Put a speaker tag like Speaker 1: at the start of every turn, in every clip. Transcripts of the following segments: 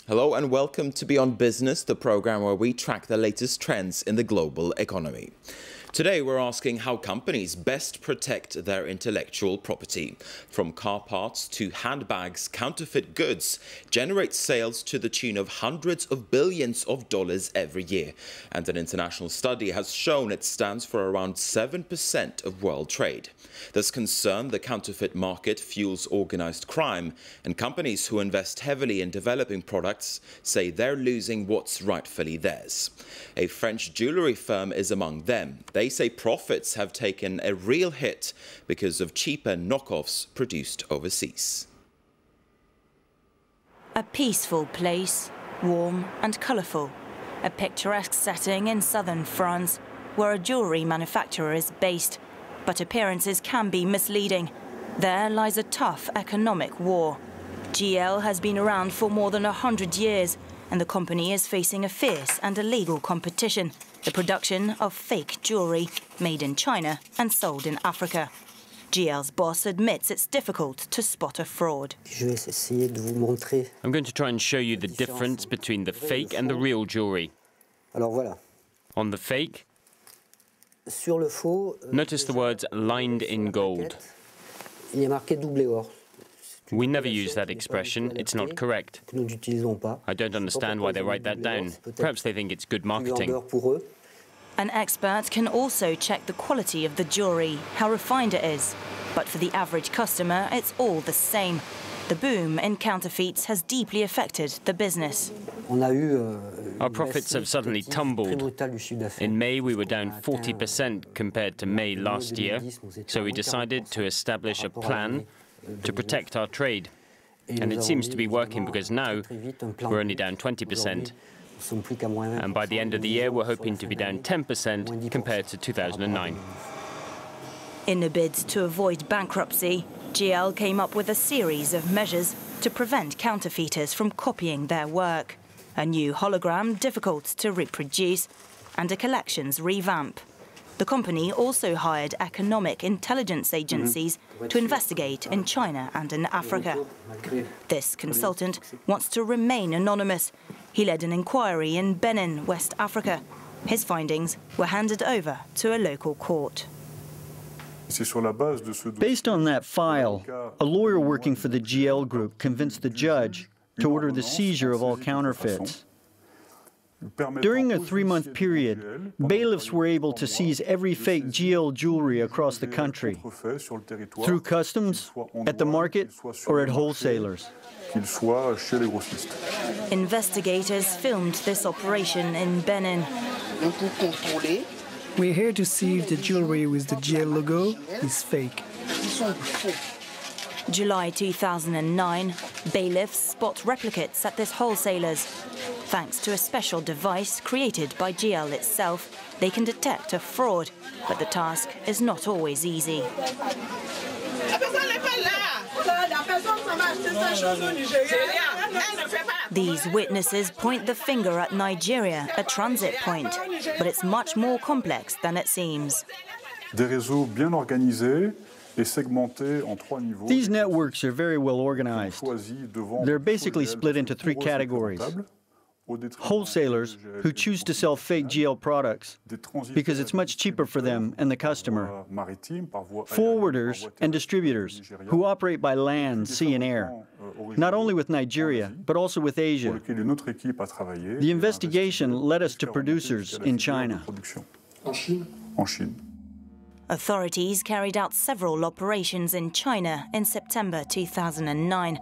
Speaker 1: Hello and welcome to Beyond Business, the program where we track the latest trends in the global economy. Today we're asking how companies best protect their intellectual property. From car parts to handbags, counterfeit goods generate sales to the tune of hundreds of billions of dollars every year. And an international study has shown it stands for around 7% of world trade. There's concern the counterfeit market fuels organized crime, and companies who invest heavily in developing products say they're losing what's rightfully theirs. A French jewelry firm is among them. They say profits have taken a real hit because of cheaper knockoffs produced overseas.
Speaker 2: A peaceful place, warm and colourful. A picturesque setting in southern France, where a jewellery manufacturer is based. But appearances can be misleading. There lies a tough economic war. GL has been around for more than 100 years, and the company is facing a fierce and illegal competition, the production of fake jewellery made in China and sold in Africa. GL's boss admits it's difficult to spot a fraud.
Speaker 3: I'm going to try and show you the difference between the fake and the real jewellery. On the fake, notice the words lined in gold. We never use that expression. It's not correct. I don't understand why they write that down. Perhaps they think it's good marketing.
Speaker 2: An expert can also check the quality of the jewellery, how refined it is. But for the average customer, it's all the same. The boom in counterfeits has deeply affected the business.
Speaker 3: Our profits have suddenly tumbled. In May, we were down 40% compared to May last year, so we decided to establish a plan to protect our trade. And it seems to be working because now we're only down 20%. And by the end of the year, we're hoping to be down 10% compared to 2009.
Speaker 2: In a bid to avoid bankruptcy, GL came up with a series of measures to prevent counterfeiters from copying their work. A new hologram difficult to reproduce, and a collections revamp. The company also hired economic intelligence agencies to investigate in China and in Africa. This consultant wants to remain anonymous. He led an inquiry in Benin, West Africa. His findings were handed over to a local court.
Speaker 4: Based on that file, a lawyer working for the GL Group convinced the judge to order the seizure of all counterfeits. During a 3-month period, bailiffs were able to seize every fake GL jewelry across the country, through customs, at the market, or at wholesalers.
Speaker 2: Investigators filmed this operation in Benin.
Speaker 5: We're here to see if the jewelry with the GL logo is fake.
Speaker 2: July 2009, bailiffs spot replicates at this wholesaler's. Thanks to a special device created by GL itself, they can detect a fraud, but the task is not always easy. These witnesses point the finger at Nigeria, a transit point, but it's much more complex than it seems.
Speaker 4: These networks are very well organized. They're basically split into 3 categories. Wholesalers who choose to sell fake GL products because it's much cheaper for them and the customer. Forwarders and distributors who operate by land, sea, and air, not only with Nigeria, but also with Asia. The investigation led us to producers in China.
Speaker 2: Authorities carried out several operations in China in September 2009.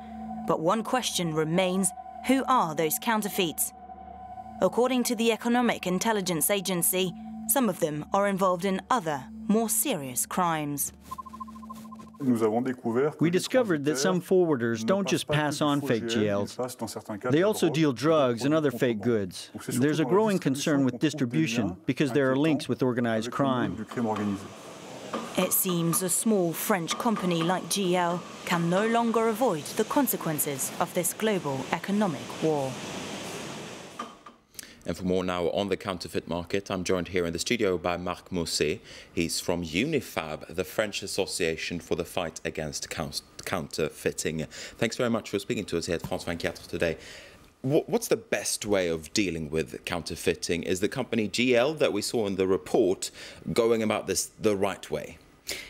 Speaker 2: But one question remains: who are those counterfeits? According to the Economic Intelligence Agency, some of them are involved in other, more serious crimes.
Speaker 4: We discovered that some forwarders don't just pass on fake GLs. They also deal drugs and other fake goods. There's a growing concern with distribution because there are links with organized crime.
Speaker 2: It seems a small French company like GL can no longer avoid the consequences of this global economic war.
Speaker 1: And for more now on the counterfeit market, I'm joined here in the studio by Marc Mousset. He's from UNIFAB, the French Association for the Fight Against Counterfeiting. Thanks very much for speaking to us here at France 24 today. What's the best way of dealing with counterfeiting? Is the company GL that we saw in the report going about this the right way?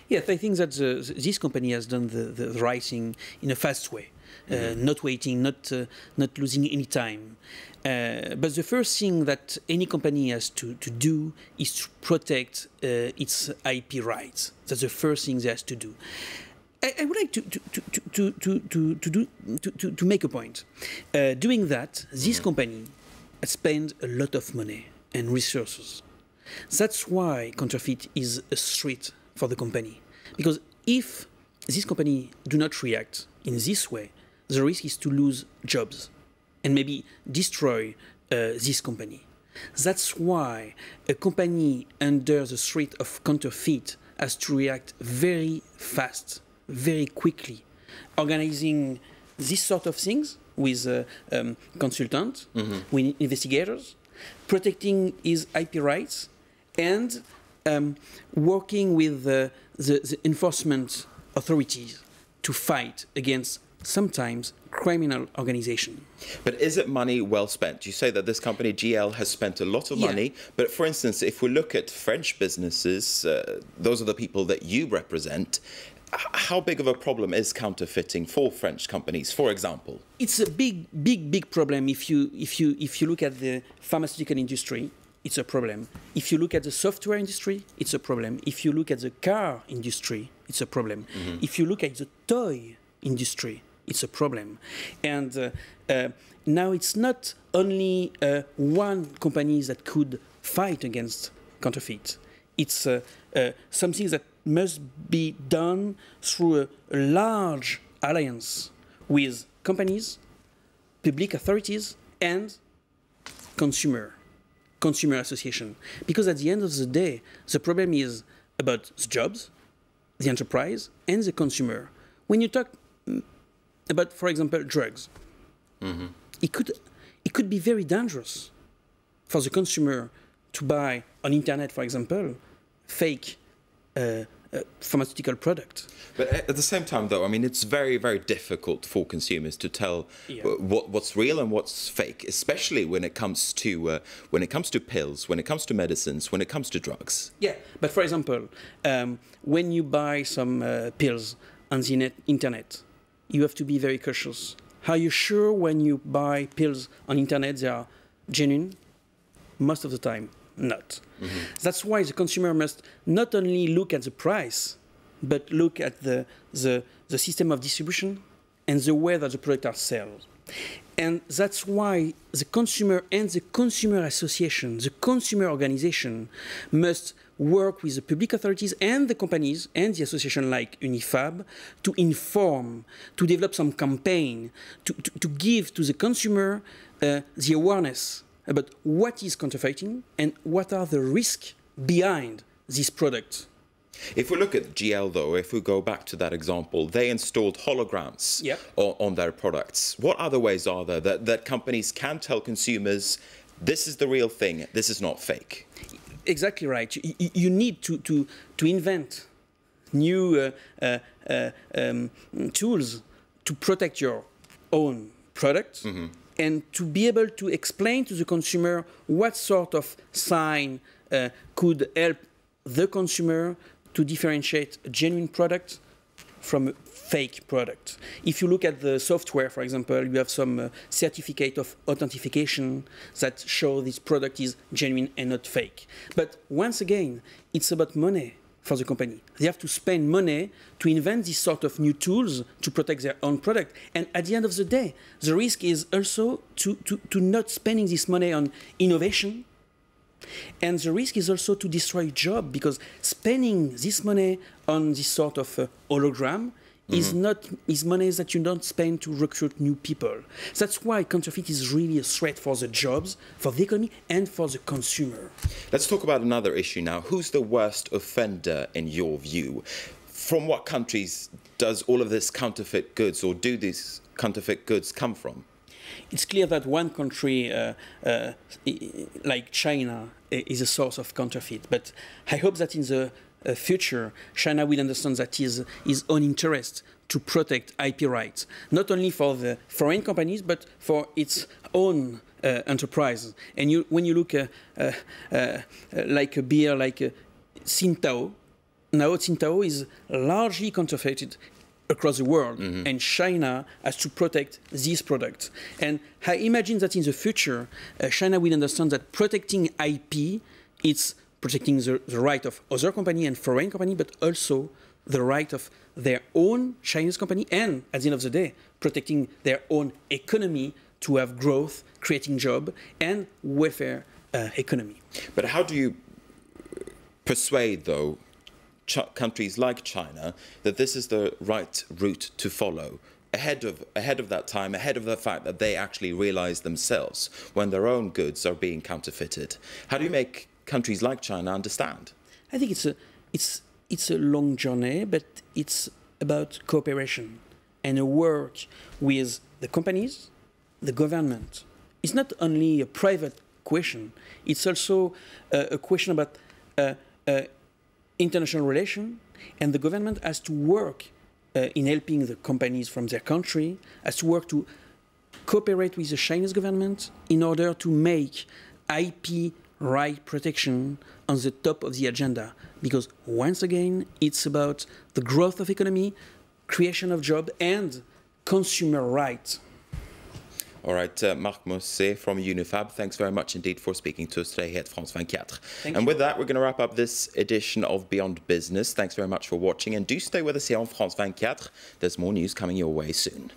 Speaker 6: Yes, I think that this company has done the right thing in a fast way, not waiting, not losing any time. But the first thing that any company has to do is to protect its IP rights. That's the first thing they has to do. I would like to make a point. Doing that, this company has spent a lot of money and resources. That's why counterfeit is a threat for the company. Because if this company do not react in this way, the risk is to lose jobs and maybe destroy this company. That's why a company under the threat of counterfeit has to react very fast, very quickly, organizing this sort of things with consultants, with investigators, protecting his IP rights, and working with the enforcement authorities to fight against sometimes criminal organization.
Speaker 1: But is it money well spent? You say that this company GL has spent a lot of money, but for instance, if we look at French businesses, those are the people that you represent, how big of a problem is counterfeiting for French companies, for example?
Speaker 6: It's a big problem. If you look at the pharmaceutical industry, it's a problem. If you look at the software industry, it's a problem. If you look at the car industry, it's a problem. If you look at the toy industry, it's a problem. And now it's not only one company that could fight against counterfeit. It's something that must be done through a large alliance with companies, public authorities, and consumer association. Because at the end of the day, the problem is about the jobs, the enterprise, and the consumer. When you talk about, for example, drugs, it could be very dangerous for the consumer to buy on internet, for example, fake pharmaceutical product.
Speaker 1: But at the same time, though, I mean, it's very, very difficult for consumers to tell what's real and what's fake, especially when it comes to pills, when it comes to medicines, when it comes to drugs.
Speaker 6: Yeah, but for example, when you buy some pills on the internet, you have to be very cautious. Are you sure when you buy pills on internet they are genuine? Most of the time, not. That's why the consumer must not only look at the price, but look at the system of distribution and the way that the products are sold. And that's why the consumer and the consumer association, the consumer organization, must work with the public authorities and the companies and the association like UNIFAB to inform, to develop some campaign, to give to the consumer the awareness about what is counterfeiting and what are the risks behind this product.
Speaker 1: If we look at GL, though, if we go back to that example, they installed holograms on their products. What other ways are there that companies can tell consumers, this is the real thing, this is not fake?
Speaker 6: Exactly right. You need to invent new tools to protect your own product and to be able to explain to the consumer what sort of sign could help the consumer to differentiate a genuine product from a fake product. If you look at the software, for example, you have some certificate of authentication that show this product is genuine and not fake. But once again, it's about money for the company. They have to spend money to invent this sort of new tools to protect their own product. And at the end of the day, the risk is also to not spending this money on innovation. And the risk is also to destroy job, because spending this money on this sort of hologram is money that you don't spend to recruit new people. That's why counterfeit is really a threat for the jobs, for the economy, and for the consumer.
Speaker 1: Let's talk about another issue now. Who's the worst offender in your view? From what countries does all of this counterfeit goods, or do these counterfeit goods come from?
Speaker 6: It's clear that one country, like China, is a source of counterfeit. But I hope that in the future, China will understand that it is his own interest to protect IP rights, not only for the foreign companies, but for its own enterprise. And when you look like a beer like Tsingtao, now Tsingtao is largely counterfeited across the world, and China has to protect these products. And I imagine that in the future, China will understand that protecting IP, it's protecting the right of other company and foreign company, but also the right of their own Chinese company, and at the end of the day, protecting their own economy to have growth, creating job, and welfare economy.
Speaker 1: But how do you persuade, though, countries like China that this is the right route to follow ahead of that time, ahead of the fact that they actually realize themselves when their own goods are being counterfeited? How do you make countries like China understand?
Speaker 6: I think it's a long journey, but it's about cooperation and a work with the companies, the government. It's not only a private question, it's also a question about international relations, and the government has to work in helping the companies from their country, has to work to cooperate with the Chinese government in order to make IP right protection on the top of the agenda. Because once again, it's about the growth of economy, creation of jobs, and consumer rights.
Speaker 1: All right, Marc Mousset from Unifab, thanks very much indeed for speaking to us today here at France 24. And with that, we're going to wrap up this edition of Beyond Business. Thanks very much for watching, and do stay with us here on France 24. There's more news coming your way soon.